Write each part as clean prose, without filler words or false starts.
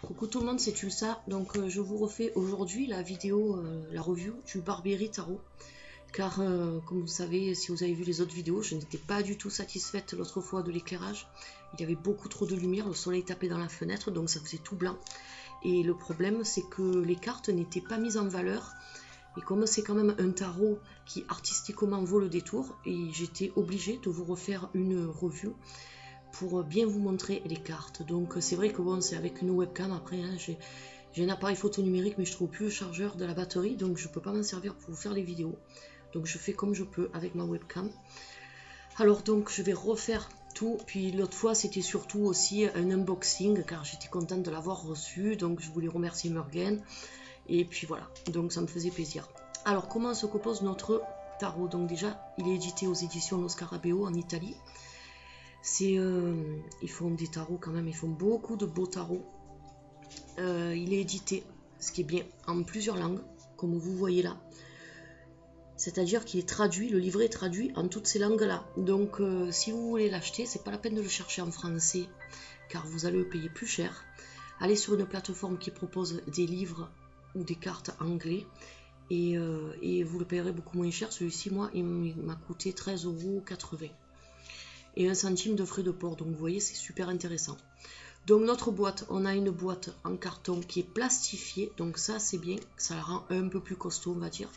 Coucou tout le monde, c'est Tulsa. Donc je vous refais aujourd'hui la vidéo, la review du Barbieri Tarot. Car comme vous savez, si vous avez vu les autres vidéos, je n'étais pas du tout satisfaite l'autre fois de l'éclairage. Il y avait beaucoup trop de lumière, le soleil tapait dans la fenêtre, donc ça faisait tout blanc. Et le problème, c'est que les cartes n'étaient pas mises en valeur. Et comme c'est quand même un tarot qui artistiquement vaut le détour, et j'étais obligée de vous refaire une review pour bien vous montrer les cartes. Donc c'est vrai que bon, c'est avec une webcam après, hein, j'ai un appareil photo numérique mais je trouve plus le chargeur de la batterie, donc je peux pas m'en servir pour vous faire les vidéos. Donc je fais comme je peux avec ma webcam. Alors donc je vais refaire tout, puis l'autre fois c'était surtout aussi un unboxing car j'étais contente de l'avoir reçu, donc je voulais remercier Morgan. Et puis voilà, donc ça me faisait plaisir. Alors comment se compose notre tarot? Donc déjà il est édité aux éditions Lo Scarabeo en Italie. Ils font des tarots quand même, ils font beaucoup de beaux tarots. Il est édité, ce qui est bien, en plusieurs langues, comme vous voyez là. C'est-à-dire qu'il est traduit, le livret est traduit en toutes ces langues-là. Donc si vous voulez l'acheter, c'est pas la peine de le chercher en français, car vous allez le payer plus cher. Allez sur une plateforme qui propose des livres ou des cartes anglais, et vous le payerez beaucoup moins cher. Celui-ci, moi, il m'a coûté 13,80 € et 1 centime de frais de port, donc vous voyez, c'est super intéressant. Donc notre boîte, on a une boîte en carton qui est plastifiée, donc ça c'est bien, ça la rend un peu plus costaud on va dire,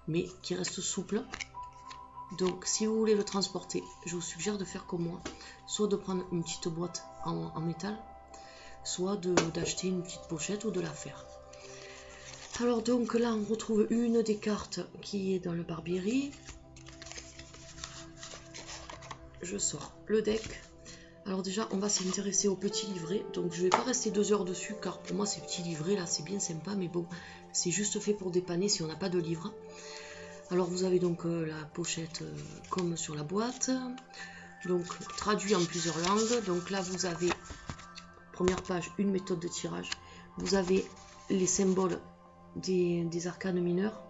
mais qui reste souple. Donc si vous voulez le transporter, je vous suggère de faire comme moi, soit de prendre une petite boîte en métal, soit d'acheter une petite pochette ou de la faire. Alors donc là on retrouve une des cartes qui est dans le Barbieri. Je sors le deck. Alors déjà on va s'intéresser au petit livret, donc je vais pas rester 2 heures dessus car pour moi ces petits livrets là c'est bien sympa, mais bon c'est juste fait pour dépanner si on n'a pas de livre. Alors vous avez donc la pochette comme sur la boîte, donc traduit en plusieurs langues. Donc là vous avez, première page, une méthode de tirage, vous avez les symboles des arcanes mineurs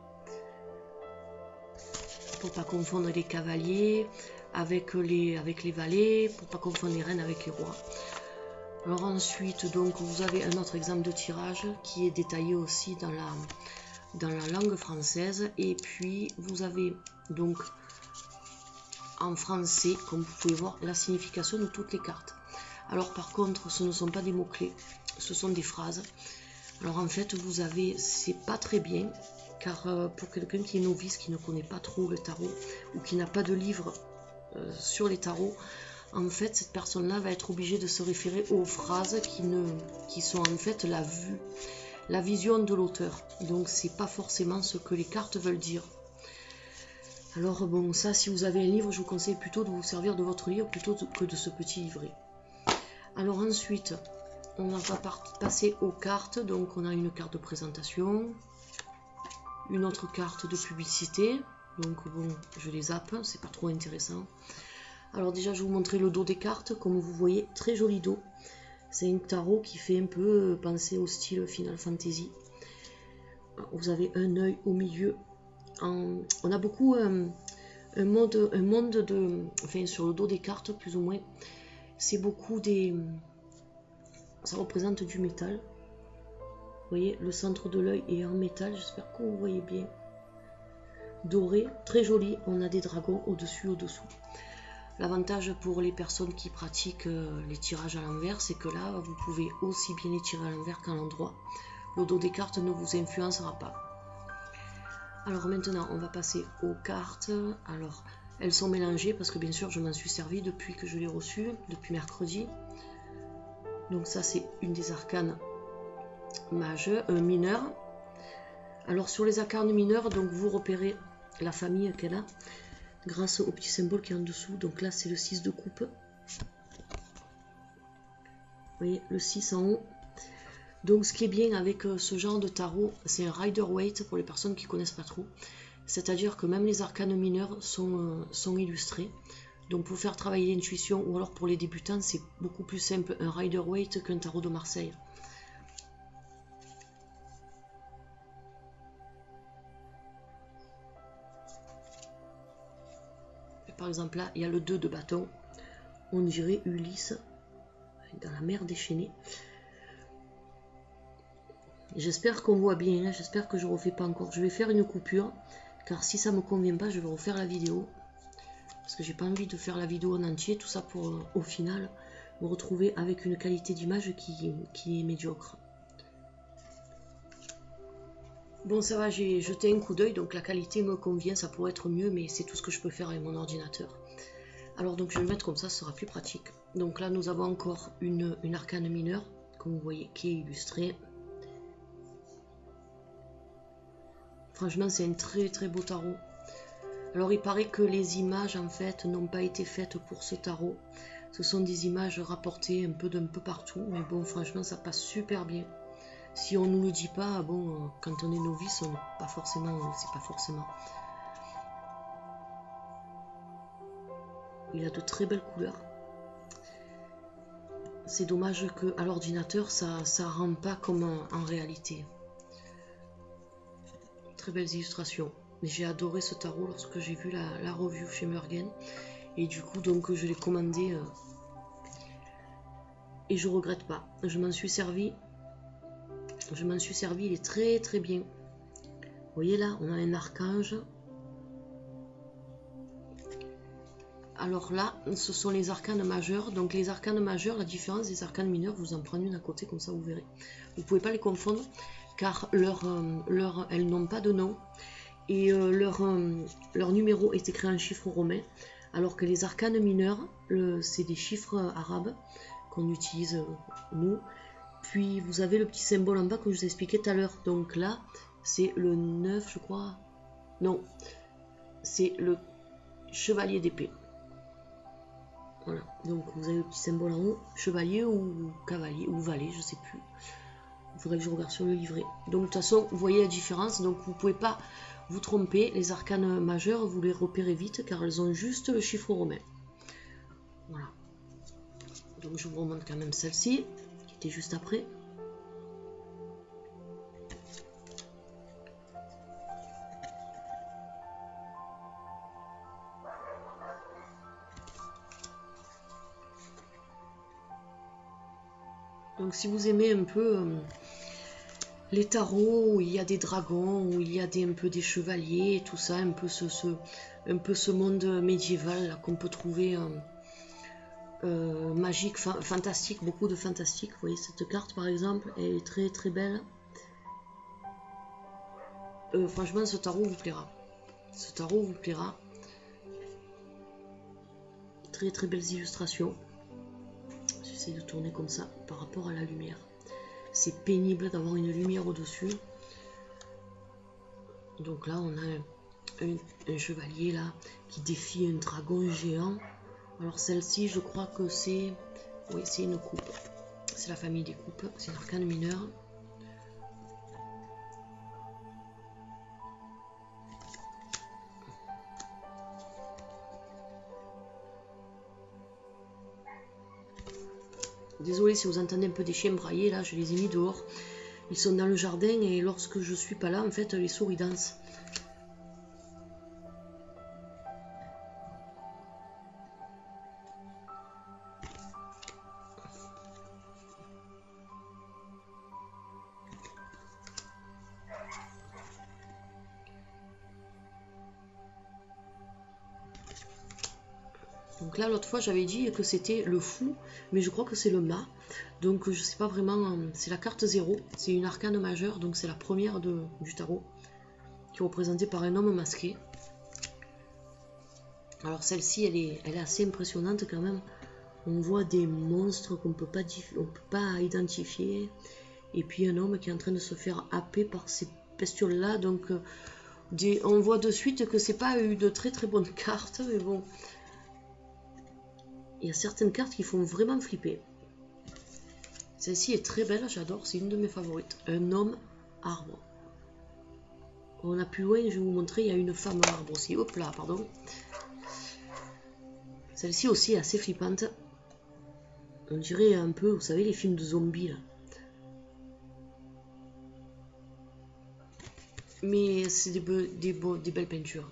pour pas confondre les cavaliers avec les valets, pour pas confondre les reines avec les rois. Alors ensuite, donc vous avez un autre exemple de tirage qui est détaillé aussi dans la langue française. Et puis vous avez donc en français, comme vous pouvez voir, la signification de toutes les cartes. Alors par contre, ce ne sont pas des mots-clés, ce sont des phrases. Alors en fait, vous avez, c'est pas très bien, car pour quelqu'un qui est novice, qui ne connaît pas trop le tarot, ou qui n'a pas de livre sur les tarots, en fait cette personne là va être obligée de se référer aux phrases qui sont en fait la vision de l'auteur, donc c'est pas forcément ce que les cartes veulent dire. Alors bon, ça si vous avez un livre, je vous conseille plutôt de vous servir de votre livre plutôt que de ce petit livret. Alors ensuite on va passer aux cartes. Donc on a une carte de présentation, une autre carte de publicité. Donc bon, je les zappe, c'est pas trop intéressant. Alors déjà, je vais vous montrer le dos des cartes. Comme vous voyez, très joli dos. C'est un tarot qui fait un peu penser au style Final Fantasy. Vous avez un œil au milieu. On a beaucoup un monde de... Enfin, sur le dos des cartes, plus ou moins. C'est beaucoup des... Ça représente du métal. Vous voyez, le centre de l'œil est en métal. J'espère que vous voyez bien. Doré, très joli. On a des dragons au-dessus, au-dessous. L'avantage pour les personnes qui pratiquent les tirages à l'envers, c'est que là, vous pouvez aussi bien les tirer à l'envers qu'à l'endroit. Le dos des cartes ne vous influencera pas. Alors maintenant, on va passer aux cartes. Alors, elles sont mélangées parce que bien sûr, je m'en suis servi depuis que je l'ai reçue, depuis mercredi. Donc ça, c'est une des arcanes mineures. Alors sur les arcanes mineures, donc vous repérez la famille qu'elle a grâce au petit symbole qui est en dessous. Donc là c'est le 6 de coupe. Vous voyez le 6 en haut. Donc ce qui est bien avec ce genre de tarot, c'est un Rider-Waite pour les personnes qui ne connaissent pas trop. C'est-à-dire que même les arcanes mineures sont illustrées. Donc pour faire travailler l'intuition ou alors pour les débutants, c'est beaucoup plus simple un Rider-Waite qu'un tarot de Marseille. Par exemple là, il y a le 2 de bâton. On dirait Ulysse dans la mer déchaînée. J'espère qu'on voit bien, hein. J'espère que je refais pas encore. Je vais faire une coupure, car si ça me convient pas, je vais refaire la vidéo. Parce que j'ai pas envie de faire la vidéo en entier, tout ça pour au final me retrouver avec une qualité d'image qui est médiocre. Bon, ça va, j'ai jeté un coup d'œil, donc la qualité me convient, ça pourrait être mieux, mais c'est tout ce que je peux faire avec mon ordinateur. Alors donc je vais le mettre comme ça, ce sera plus pratique. Donc là nous avons encore une arcane mineure, comme vous voyez, qui est illustrée. Franchement c'est un très très beau tarot. Alors il paraît que les images en fait n'ont pas été faites pour ce tarot. Ce sont des images rapportées un peu d'un peu partout, mais bon franchement ça passe super bien. Si on nous le dit pas, bon quand on est novice on n'est pas forcément, c'est pas forcément. Il a de très belles couleurs. C'est dommage qu'à l'ordinateur ça rend pas comme en réalité. Très belles illustrations. J'ai adoré ce tarot lorsque j'ai vu la review chez Murgen. Et du coup donc je l'ai commandé et je regrette pas. Je m'en suis servi. Il est très très bien. Vous voyez là, on a un archange. Alors là, ce sont les arcanes majeurs. Donc les arcanes majeurs, la différence des arcanes mineurs, vous en prenez une à côté, comme ça vous verrez. Vous ne pouvez pas les confondre, car elles n'ont pas de nom. Et leur numéro est écrit en chiffres romains. Alors que les arcanes mineurs, c'est des chiffres arabes qu'on utilise nous. Puis vous avez le petit symbole en bas que je vous ai expliqué tout à l'heure. Donc là, c'est le 9, je crois. Non, c'est le chevalier d'épée. Voilà, donc vous avez le petit symbole en haut, chevalier ou cavalier ou valet, je sais plus. Il faudrait que je regarde sur le livret. Donc de toute façon, vous voyez la différence, donc vous ne pouvez pas vous tromper. Les arcanes majeures, vous les repérez vite car elles ont juste le chiffre romain. Voilà. Donc je vous remonte quand même celle-ci, qui était juste après. Donc si vous aimez un peu les tarots où il y a des dragons, où il y a un peu des chevaliers, et tout ça, un peu ce monde médiéval qu'on peut trouver magique, fantastique, beaucoup de fantastique. Vous voyez cette carte par exemple, elle est très très belle. Franchement ce tarot vous plaira. Ce tarot vous plaira. Très très belles illustrations. J'essaie de tourner comme ça par rapport à la lumière. C'est pénible d'avoir une lumière au-dessus. Donc là, on a un chevalier là qui défie un dragon géant. Alors celle-ci, je crois que c'est... Oui, c'est une coupe. C'est la famille des coupes. C'est une arcane mineure. Désolée si vous entendez un peu des chiens brailler, là, je les ai mis dehors. Ils sont dans le jardin et lorsque je suis pas là, en fait, les souris dansent. Donc là, l'autre fois, j'avais dit que c'était le fou, mais je crois que c'est le mât. Donc je sais pas vraiment, c'est la carte 0, c'est une arcane majeure, donc c'est la première du tarot, qui est représentée par un homme masqué. Alors celle-ci, elle est assez impressionnante quand même. On voit des monstres qu'on peut pas identifier. Et puis un homme qui est en train de se faire happer par ces bestioles-là. Donc on voit de suite que c'est pas une très très bonne carte, mais bon. Il y a certaines cartes qui font vraiment flipper. Celle-ci est très belle, j'adore, c'est une de mes favorites. Un homme arbre. On a plus loin, je vais vous montrer, il y a une femme arbre aussi. Hop là, pardon. Celle-ci aussi est assez flippante. On dirait un peu, vous savez, les films de zombies là. Mais c'est des belles peintures.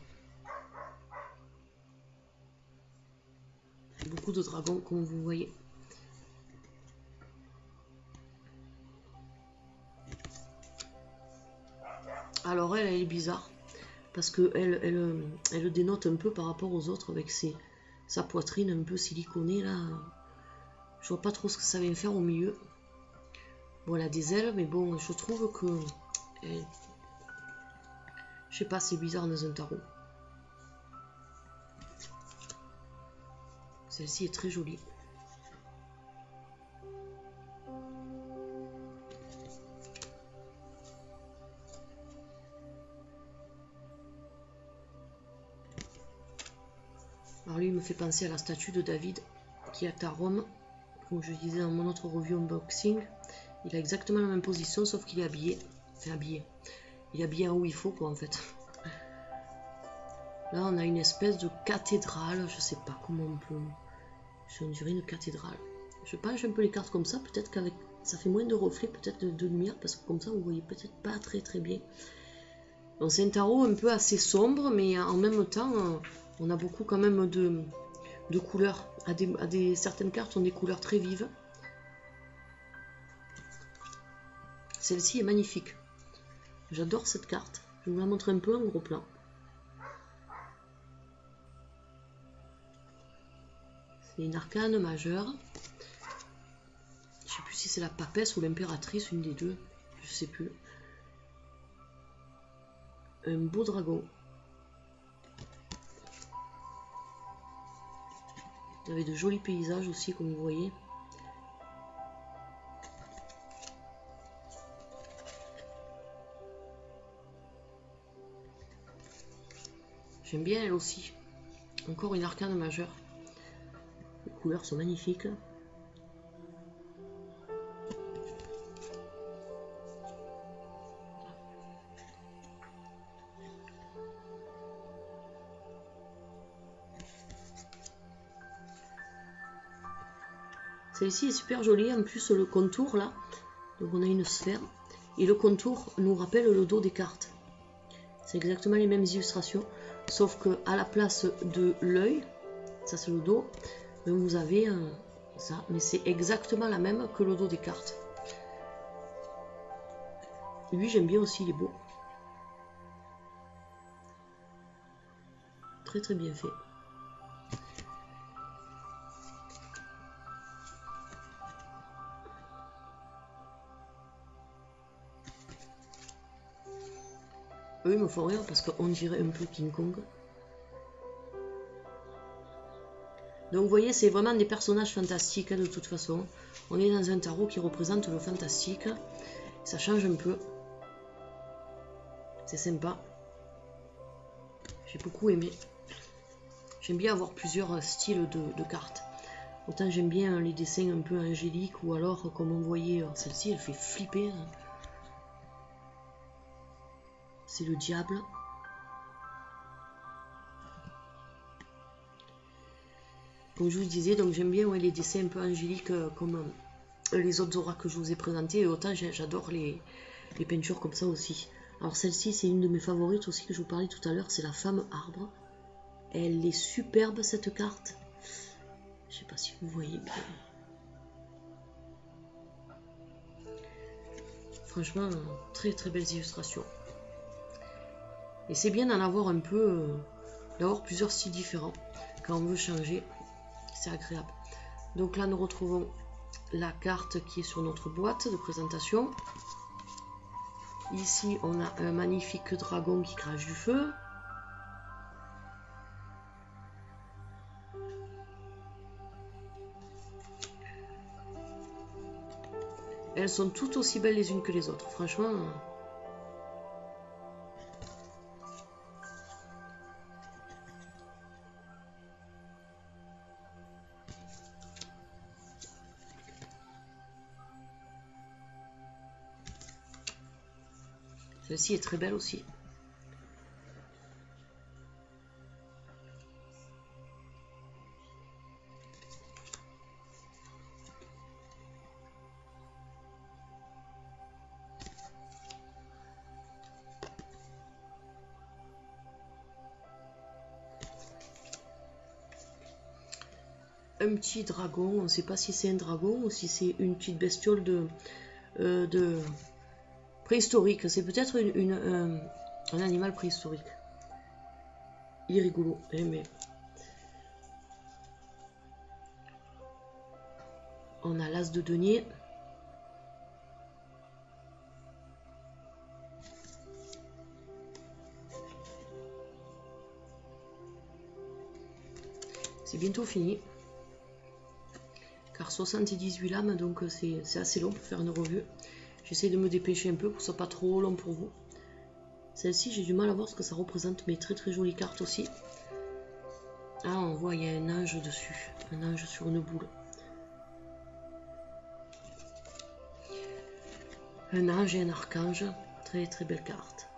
Beaucoup de dragons, comme vous voyez. Alors elle est bizarre. Parce que elle dénote un peu par rapport aux autres avec sa poitrine un peu siliconée là. Je vois pas trop ce que ça vient faire au milieu. Bon, elle a des ailes, mais bon, je trouve que... je sais pas, c'est bizarre dans un tarot. Celle-ci est très jolie. Alors lui, il me fait penser à la statue de David qui est à Rome. Comme je disais dans mon autre review unboxing, il a exactement la même position, sauf qu'il est habillé. Enfin, habillé. Il est habillé où il faut, quoi, en fait. Là, on a une espèce de cathédrale. Je sais pas comment on peut... On dirait une cathédrale. Je penche un peu les cartes comme ça. Peut-être qu'avec... ça fait moins de reflets, peut-être de lumière, parce que comme ça, vous voyez peut-être pas très très bien. Donc c'est un tarot un peu assez sombre, mais en même temps, on a beaucoup quand même de couleurs. Certaines cartes ont des couleurs très vives. Celle-ci est magnifique. J'adore cette carte. Je vais vous la montrer un peu en gros plan. C'est une arcane majeure. Je sais plus si c'est la papesse ou l'impératrice, une des deux. Je sais plus. Un beau dragon. Il y avait de jolis paysages aussi, comme vous voyez. J'aime bien elle aussi. Encore une arcane majeure. Les couleurs sont magnifiques. Celle-ci est super jolie. En plus, le contour là, donc on a une sphère. Et le contour nous rappelle le dos des cartes. C'est exactement les mêmes illustrations. Sauf que à la place de l'œil, ça c'est le dos, vous avez ça, mais c'est exactement la même que le dos des cartes. Lui j'aime bien aussi, il est beau. Très très bien fait. Eux ils me font rire parce qu'on dirait un peu King Kong. Donc vous voyez, c'est vraiment des personnages fantastiques de toute façon. On est dans un tarot qui représente le fantastique. Ça change un peu. C'est sympa. J'ai beaucoup aimé. J'aime bien avoir plusieurs styles de cartes. Autant j'aime bien les dessins un peu angéliques, ou alors comme on voyait, celle-ci elle fait flipper. C'est le diable. Comme je vous disais, donc j'aime bien les dessins un peu angéliques comme les autres auras que je vous ai présentés. Et autant j'adore les peintures comme ça aussi. Alors celle-ci c'est une de mes favorites aussi que je vous parlais tout à l'heure, c'est la femme arbre. Elle est superbe cette carte. Je sais pas si vous voyez bien. Franchement, très très belles illustrations. Et c'est bien d'en avoir un peu, d'avoir plusieurs styles différents. Quand on veut changer, c'est agréable. Donc là, nous retrouvons la carte qui est sur notre boîte de présentation. Ici, on a un magnifique dragon qui crache du feu. Elles sont toutes aussi belles les unes que les autres, franchement. Celle-ci est très belle aussi. Un petit dragon, on ne sait pas si c'est un dragon ou si c'est une petite bestiole de préhistorique. C'est peut-être Un animal préhistorique. Il est rigolo, mais on a l'as de denier. C'est bientôt fini. Car 78 lames, donc c'est assez long pour faire une revue. J'essaie de me dépêcher un peu pour que ce soit pas trop long pour vous. Celle-ci, j'ai du mal à voir ce que ça représente, mais très jolie carte aussi. Ah, on voit, il y a un ange dessus. Un ange sur une boule. Un ange et un archange. Très belle carte.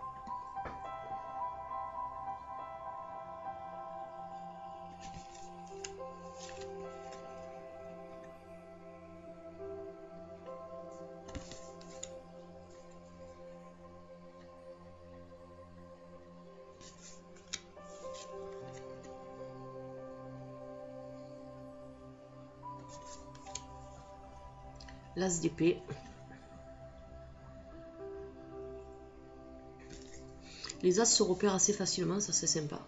L'as d'épée. Les as se repèrent assez facilement, ça c'est sympa.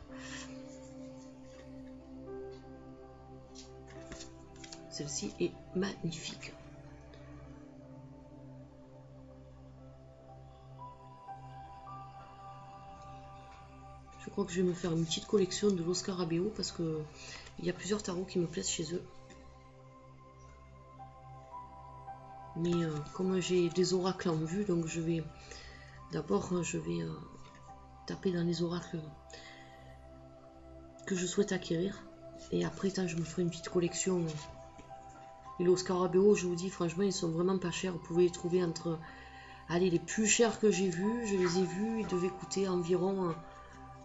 Celle-ci est magnifique. Je crois que je vais me faire une petite collection de Los Scarabeo parce que il y a plusieurs tarots qui me plaisent chez eux. Mais comme j'ai des oracles en vue, donc je vais d'abord taper dans les oracles que je souhaite acquérir. Et après, je me ferai une petite collection. Et les Scarabeo, je vous dis, franchement, ils sont vraiment pas chers. Vous pouvez les trouver entre... Allez, les plus chers que j'ai vus, je les ai vus, ils devaient coûter environ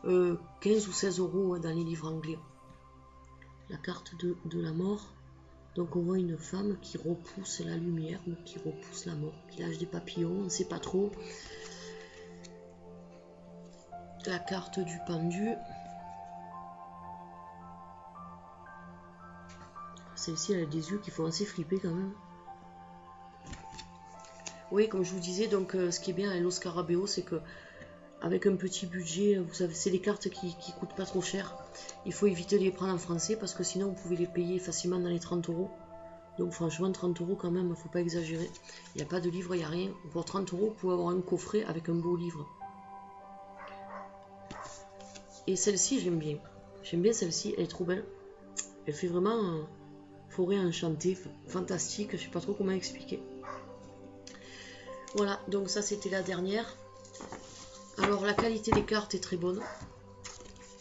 15 ou 16 euros dans les livres anglais. La carte de la mort. Donc on voit une femme qui repousse la lumière ou qui repousse la mort, qui lâche des papillons, on ne sait pas trop. La carte du pendu. Celle-ci, elle a des yeux qui font assez flipper quand même. Oui, comme je vous disais, donc ce qui est bien avec Los Scarabeo, c'est que avec un petit budget, vous savez, c'est des cartes qui coûtent pas trop cher. Il faut éviter de les prendre en français parce que sinon vous pouvez les payer facilement dans les 30 euros. Donc franchement 30 euros quand même, il ne faut pas exagérer. Il n'y a pas de livre, il n'y a rien. Pour 30 euros, vous pouvez avoir un coffret avec un beau livre. Et celle-ci, j'aime bien. J'aime bien celle-ci, elle est trop belle. Elle fait vraiment forêt enchantée, fantastique, je ne sais pas trop comment expliquer. Voilà, donc ça c'était la dernière. Alors la qualité des cartes est très bonne.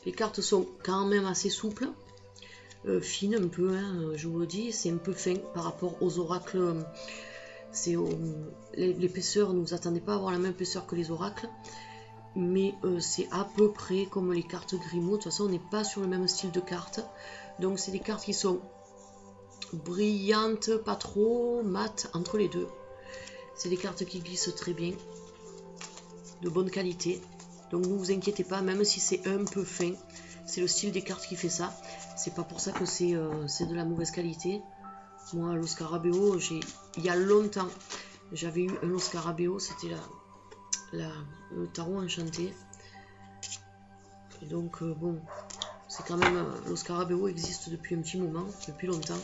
Les cartes sont quand même assez souples, fines un peu, hein, je vous le dis, c'est un peu fin par rapport aux oracles. L'épaisseur, ne vous attendez pas à avoir la même épaisseur que les oracles, mais c'est à peu près comme les cartes Grimaud. De toute façon, on n'est pas sur le même style de cartes. Donc c'est des cartes qui sont brillantes, pas trop, mates, entre les deux. C'est des cartes qui glissent très bien, de bonne qualité. Donc ne vous inquiétez pas, même si c'est un peu fin, c'est le style des cartes qui fait ça. C'est pas pour ça que c'est de la mauvaise qualité. Moi, Los Scarabeo, il y a longtemps, j'avais eu un Los Scarabeo, c'était le tarot enchanté. Et donc bon, c'est quand même, Los Scarabeo existe depuis un petit moment, depuis longtemps.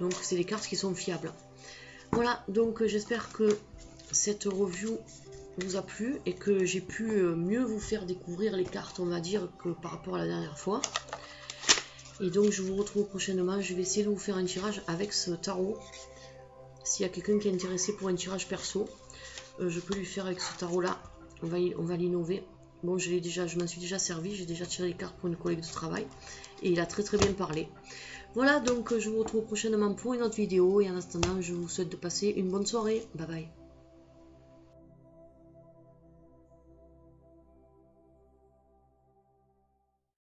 Donc c'est des cartes qui sont fiables. Voilà, donc j'espère que cette review vous a plu et que j'ai pu mieux vous faire découvrir les cartes, on va dire, que par rapport à la dernière fois. Et donc je vous retrouve prochainement. Je vais essayer de vous faire un tirage avec ce tarot. S'il y a quelqu'un qui est intéressé pour un tirage perso, je peux lui faire avec ce tarot là. On va l'innover. Bon, je m'en suis déjà servi, j'ai déjà tiré les cartes pour une collègue de travail et il a très bien parlé. Voilà, donc je vous retrouve prochainement pour une autre vidéo et en attendant je vous souhaite de passer une bonne soirée. Bye bye.